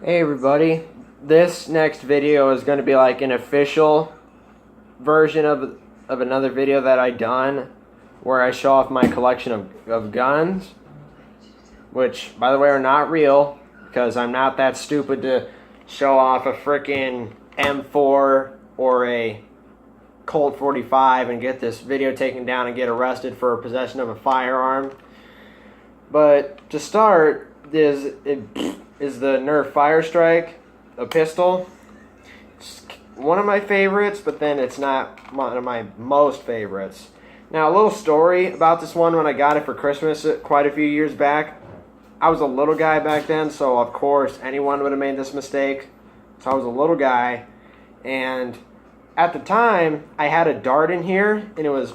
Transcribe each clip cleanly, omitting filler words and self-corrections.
Hey everybody, this next video is going to be like an official version of another video that I done where I show off my collection of guns, which by the way are not real because I'm not that stupid to show off a freaking M4 or a Colt 45 and get this video taken down and get arrested for possession of a firearm. But to start, is the Nerf Fire Strike, a pistol. It's one of my favorites, but then it's not one of my most favorites. Now, a little story about this one when I got it for Christmas quite a few years back. I was a little guy back then, so of course anyone would have made this mistake. So I was a little guy, and at the time I had a dart in here, and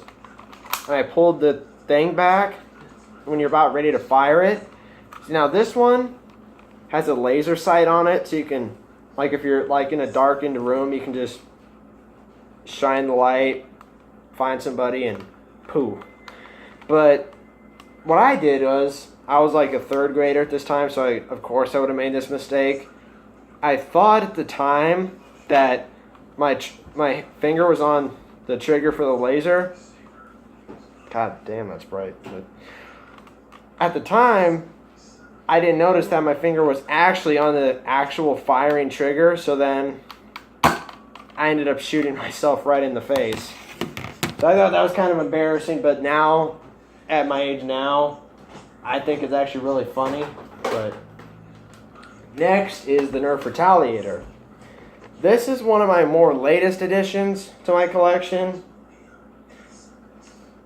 I pulled the thing back when you're about ready to fire it. Now this one has a laser sight on it, so you can, like if you're like in a darkened room, you can just shine the light, find somebody, and poof. But what I did was, I was like a third grader at this time, so of course I would have made this mistake. I thought at the time that my finger was on the trigger for the laser. God damn, that's bright. But at the time, I didn't notice that my finger was actually on the actual firing trigger, so then I ended up shooting myself right in the face. So I thought that was kind of embarrassing, but now, at my age now, I think it's actually really funny. But next is the Nerf Retaliator. This is one of my more latest additions to my collection.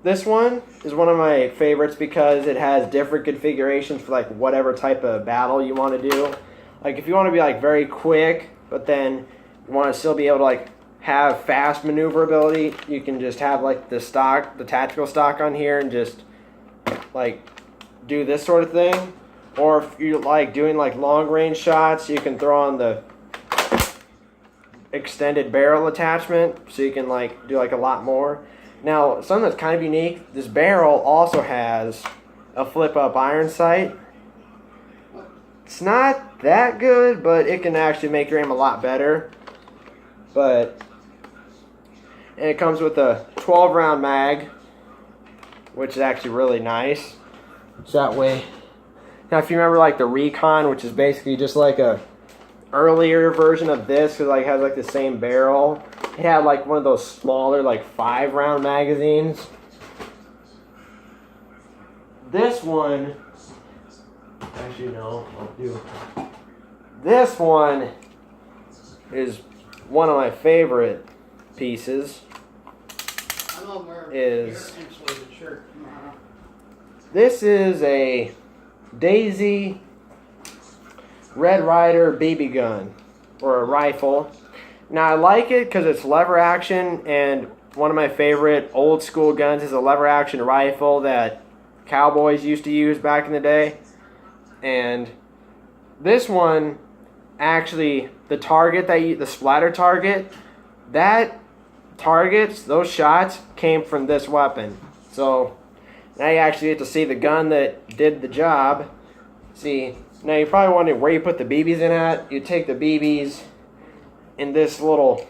This one is one of my favorites because it has different configurations for like whatever type of battle you want to do. Like if you want to be like very quick, but then you want to still be able to like have fast maneuverability, you can just have like the tactical stock on here and just like do this sort of thing. Or if you like doing like long range shots, you can throw on the extended barrel attachment so you can like do like a lot more. Now, something that's kind of unique, this barrel also has a flip-up iron sight. It's not that good, but it can actually make your aim a lot better. And it comes with a 12-round mag, which is actually really nice. So that way, now if you remember like the Recon, which is basically just like a earlier version of this, because like it has like the same barrel. It had like one of those smaller like 5-round magazines. This one, actually no, I'll do. This one is one of my favorite pieces. This is a Daisy Red Ryder BB gun, or a rifle. Now I like it because it's lever action, and one of my favorite old school guns is a lever action rifle that cowboys used to use back in the day. And this one, actually, the splatter target, those shots came from this weapon. So now you actually get to see the gun that did the job. See, now you're probably wondering where you put the BBs in at. You take the BBs in this little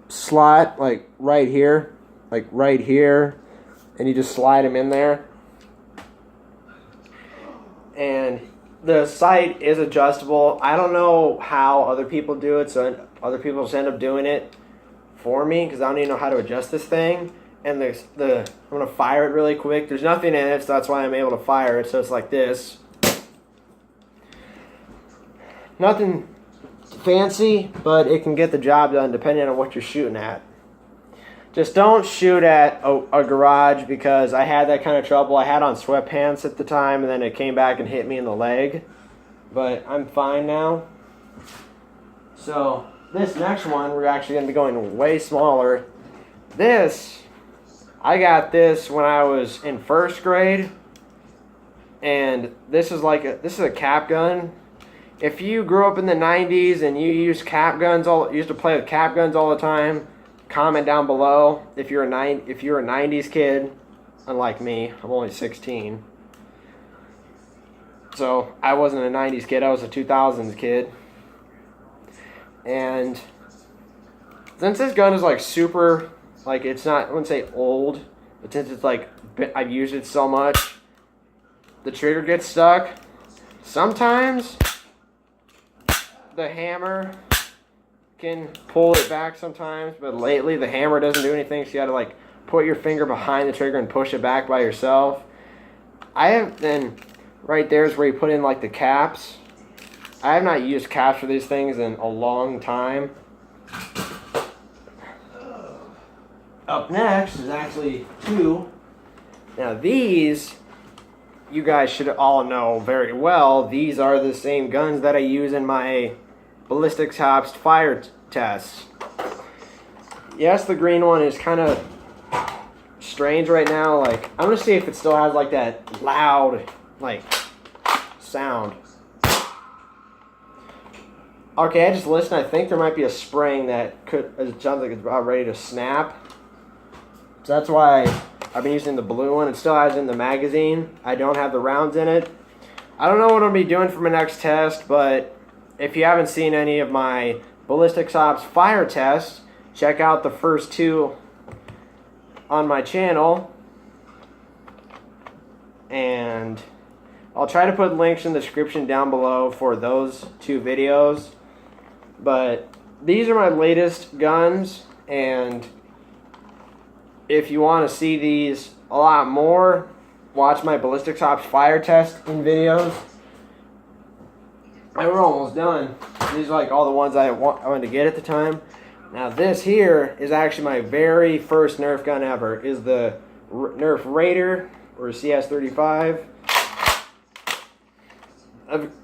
slot, like right here, and you just slide them in there. And the sight is adjustable. I don't know how other people do it, so other people just end up doing it for me because I don't even know how to adjust this thing. And I'm gonna fire it really quick. There's nothing in it, so that's why I'm able to fire it. So it's like this. Nothing fancy, but it can get the job done depending on what you're shooting at. Just don't shoot at a garage, because I had that kind of trouble. I had on sweatpants at the time, and then it came back and hit me in the leg. But I'm fine now. So this next one, we're actually going to be going way smaller. I got this when I was in first grade, and this is a cap gun. If you grew up in the 90s and you used to play with cap guns all the time, comment down below if you're a 90s kid, unlike me. I'm only 16. So I wasn't a 90s kid, I was a 2000s kid. And since this gun is like super, like it's not, I wouldn't say old, but since it's like, I've used it so much, the trigger gets stuck. Sometimes the hammer can pull it back sometimes, but lately the hammer doesn't do anything, so you gotta like put your finger behind the trigger and push it back by yourself. I have, then right there is where you put in like the caps. I have not used caps for these things in a long time. Up next is actually two. Now these, you guys should all know very well, these are the same guns that I use in my ballistic chops fire tests. Yes, the green one is kind of strange right now. Like, I'm gonna see if it still has like that loud, like, sound. Okay, I just listened. I think there might be a spring that could, it sounds like it's about ready to snap. So that's why I've been using the blue one. It still has in the magazine. I don't have the rounds in it. I don't know what I'll be doing for my next test, but if you haven't seen any of my ballistic ops fire tests, check out the first two on my channel. And I'll try to put links in the description down below for those two videos. But these are my latest guns, and if you want to see these a lot more, watch my ballistic ops fire testing videos. And we're almost done. These are like all the ones I wanted to get at the time. Now this here is actually my very first Nerf gun ever. Is the Nerf Raider, or CS35.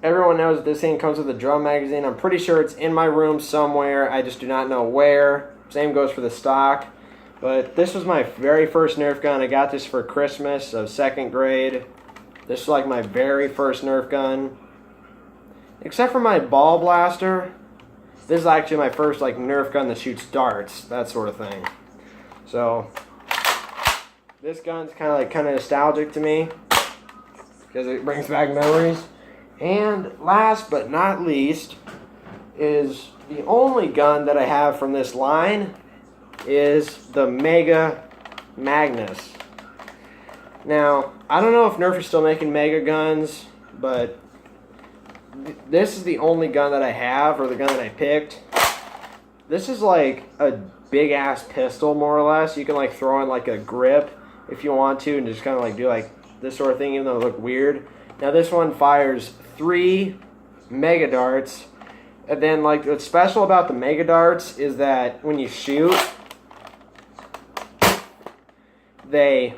Everyone knows this thing comes with a drum magazine. I'm pretty sure it's in my room somewhere. I just do not know where. Same goes for the stock. But this was my very first Nerf gun. I got this for Christmas of 2nd grade. This is like my very first Nerf gun. Except for my ball blaster. This is actually my first like Nerf gun that shoots darts. That sort of thing. So this gun's kind of nostalgic to me, because it brings back memories. And last but not least is the only gun that I have from this line is the Mega Magnus. Now, I don't know if Nerf is still making Mega guns, but this is the only gun that I have, or the gun that I picked. This is like a big ass pistol, more or less. You can like throw in like a grip if you want to, and just kind of like do like this sort of thing, even though it look weird. Now this one fires 3 Mega Darts, and then like what's special about the Mega Darts is that when you shoot, they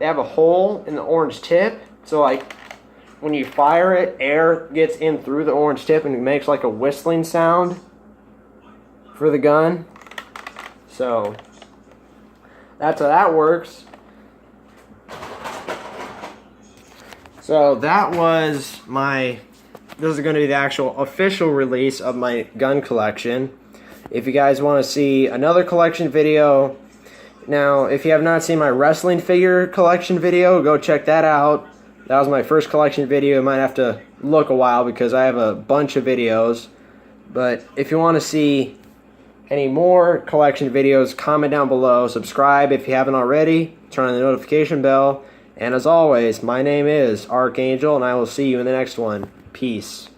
have a hole in the orange tip, so like when you fire it, air gets in through the orange tip and it makes like a whistling sound for the gun. So that's how that works. So that was this is going to be the actual official release of my gun collection. If you guys want to see another collection video, now if you have not seen my wrestling figure collection video, go check that out. That was my first collection video. It might have to look a while because I have a bunch of videos. But if you want to see any more collection videos, comment down below. Subscribe if you haven't already. Turn on the notification bell. And as always, my name is Archangel, and I will see you in the next one. Peace.